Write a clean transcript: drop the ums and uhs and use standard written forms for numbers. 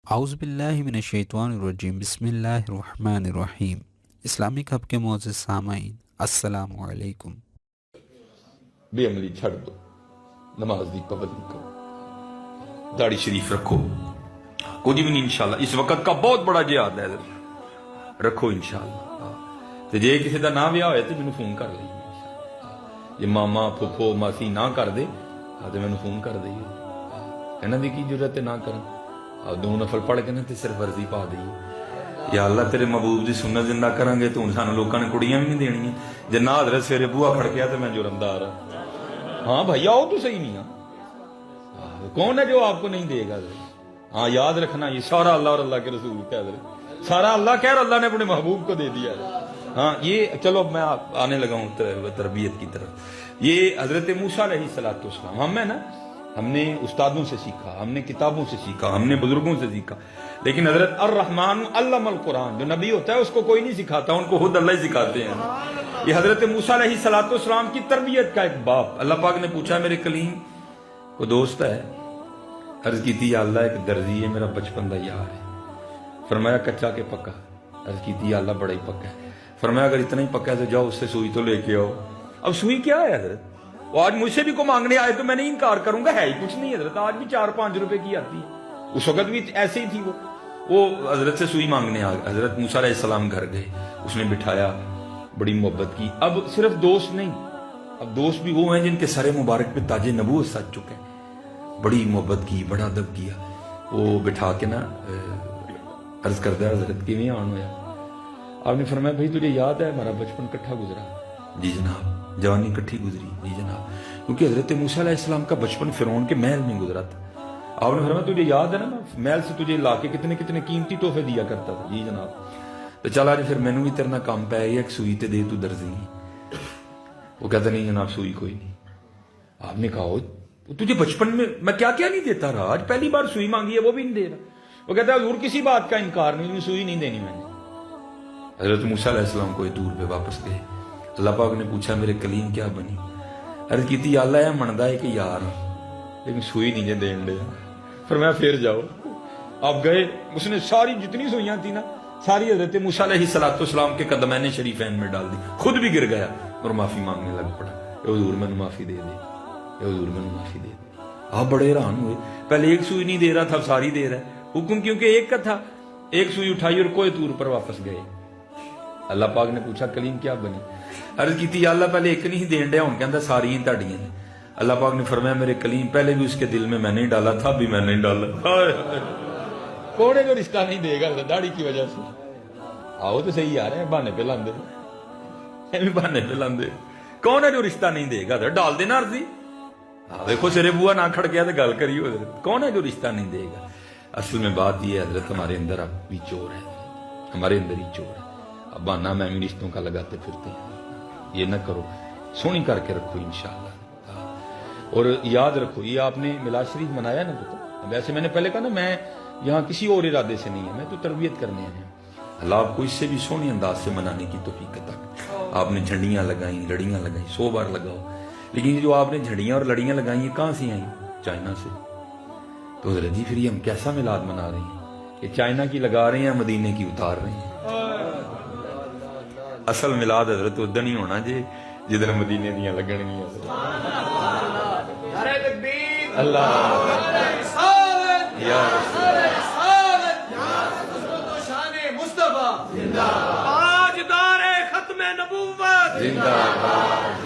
اعوذ باللہ من الشیطان الرجیم، بسم اللہ الرحمن الرحیم۔ اسلامک ہب کے معزز سامعین، السلام علیکم۔ بے عملی چھڑ دو، نماز دی پابندی کرو، داڑھی شریف رکھو، کچھ بھی نہیں انشاءاللہ۔ اس وقت کا بہت بڑا جہاد ہے، رکھو انشاءاللہ۔ تے جے کسی دا نہ ویاہ ہوئے تے مینوں فون کر لئی، جے ماما پھپھو ماسی نہ کر دے تے مینوں فون کر دئیے، انہاں دی کی ضرورت ہے نہ کرن۔ دو نفل پڑھ کے نا تے صرف ورزی پا دئیے، یا اللہ تیرے محبوب دی سنت زندہ کریں گے تو انسان لوکاں نے کڑیاں بھی نہیں دینی ہیں۔ جے نہ حضرت سویرے بوہا کھڑکیا تے میں جرمدار ہاں۔ ہاں بھائی آؤ تو صحیح نہیں ہاں، کون ہے جو آپ کو نہیں دے گا؟ ہاں یاد رکھنا، یہ سارا اللہ اور اللہ کے رسول کا حضرت، سارا اللہ کہہ رہا، اللہ نے اپنے محبوب کو دے دیا ہے۔ ہاں یہ چلو میں آنے لگا ہوں تربیت کی طرف۔ یہ حضرت موسیٰ علیہ السلام، ہم نے استادوں سے سیکھا، ہم نے کتابوں سے سیکھا، ہم نے بزرگوں سے سیکھا، لیکن حضرت الرحمن علم القرآن، جو نبی ہوتا ہے اس کو کوئی نہیں سکھاتا، ان کو خود اللہ ہی سکھاتے ہیں۔ یہ حضرت موسیٰ علیہ السلام کی تربیت کا ایک باپ، اللہ پاک نے پوچھا میرے کلیم کو دوست ہے، عرض کی تھی یا اللہ ایک درزی ہے میرا بچپن دا یار ہے، فرمایا کچا کے پکا، عرض کی تھی یا اللہ بڑا ہی پکا ہے، فرمایا اگر اتنا ہی پکا ہے تو جاؤ اس سے سوئی تو لے کے آؤ۔ اب سوئی کیا ہے حضرت؟ وہ آج مجھ سے بھی کو مانگنے آئے تو میں نہیں انکار کروں گا، ہے ہی کچھ نہیں حضرت، آج بھی 4-5 روپے کی آتی ہے، اس وقت بھی ایسے ہی تھی۔ وہ حضرت سے سوئی مانگنے آ گئے، حضرت موسیٰ علیہ السلام گھر گئے، اس نے بٹھایا، بڑی محبت کی۔ اب صرف دوست نہیں، اب دوست بھی وہ ہیں جن کے سر مبارک پہ تاج نبوت سج چکے ہیں، بڑی محبت کی، بڑا ادب کیا۔ وہ بٹھا کے نا عرض کرتا ہے حضرت کی نہیں آن ہوا؟ آپ نے فرمایا بھائی تجھے یاد ہے ہمارا بچپن کٹھا گزرا؟ جی جناب۔ جوانی کٹھی گزری؟ جی جناب۔ کیونکہ حضرت موسیٰ علیہ السلام کا بچپن فرعون کے محل میں گزرا تھا۔ آپ نے فرمایا تجھے یاد ہے نا محل سے تجھے لا کے کتنے کتنے قیمتی تحفے دیا کرتا تھا؟ جی جناب۔ تو چلا جی پھر مینوں بھی تیرنا کام پہ ایک سوئی تے دے تو درزی۔ وہ کہتا نہیں جناب سوئی کوئی نہیں۔ آپ نے کہا تجھے بچپن میں کیا کیا نہیں دیتا رہا، آج پہلی بار سوئی مانگی ہے وہ بھی نہیں دے رہا۔ وہ کہتا ہے حضور کسی بات کا انکار نہیں، سوئی نہیں دینی میں نے۔ حضرت موسیٰ علیہ السلام کوئی دور پہ واپس گئے، اللہ پاک نے پوچھا میرے کلیم کیا بنی؟ عرض کی تھی اللہ ہے مندا ہے کہ یار لیکن سوئی نہیں دین دے۔ فرمایا پھر جاؤ۔ آپ گئے، اس نے ساری جتنی سوئیاں تھی نا ساری حضرت موسیٰ علیہ السلام کے قدمین شریفین میں ڈال دی، خود بھی گر گیا اور معافی مانگنے لگ پڑا، اے حضور میں نے معافی دے دے، اے حضور میں نے معافی دے دے۔ آپ بڑے حیران ہوئے، پہلے ایک سوئی نہیں دے رہا تھا، ساری دے رہا ہے۔ حکم کیونکہ ایک کا تھا، ایک سوئی اٹھائی اور کوہ طور پر واپس گئے۔ اللہ پاک نے پوچھا کلیم کیا بنی؟ عرض کی تھی اللہ پہلے ایک نہیں دین دیا، ہوں کہندا ساری ہی تہاڈیاں نے۔ اللہ پاک نے فرمایا میرے کلیم پہلے بھی اس کے دل میں میں نہیں ڈالا تھا، بھی میں نہیں ڈالا۔ کون ہے جو رشتہ نہیں دے گا داڑھی کی وجہ سے؟ آؤ تو صحیح آ رہے ہیں، بہانے پہ لاندے، بہانے پہ لاندے۔ کون ہے جو رشتہ نہیں دے گا؟ ڈال دینا عرضی۔ دیکھو سرے بوا نہ کھڑ گیا تو گل کریو، کون ہے جو رشتہ نہیں دے گا؟ اصل میں بات یہ ہے حضرت ہمارے اندر اب بھی چور ہے، ہمارے اندر ہی چور ہے۔ اب بہانہ میں بھی رشتوں کا لگاتے پھرتے ہیں، یہ نہ کرو، سونی کر کے رکھو انشاءاللہ۔ اور یاد رکھو یہ آپ نے میلاد شریف منایا نا، تو ویسے میں نے پہلے کہا نا میں یہاں کسی اور ارادے سے نہیں ہے، میں تو تربیت کرنے آیا ہوں۔ اللہ آپ کو اس سے بھی سونی انداز سے منانے کی توفیق عطا کرے۔ آپ نے جھنڈیاں لگائیں، لڑیاں لگائیں، 100 بار لگاؤ، لیکن جو آپ نے جھنڈیاں اور لڑیاں لگائیں یہ کہاں سے آئیں؟ چائنا سے۔ تو حضرت جی پھر یہ ہم کیسا میلاد منا رہے ہیں کہ چائنا کی لگا رہے ہیں مدینے کی اتار رہے ہیں؟ اصل میلاد حضرت ادھر نہیں ہونا جی جدھر مدینے دیاں لگنگیاں۔ اللہ یا مصطفیٰ زندہ باد، تاجدار ختم نبوت زندہ باد۔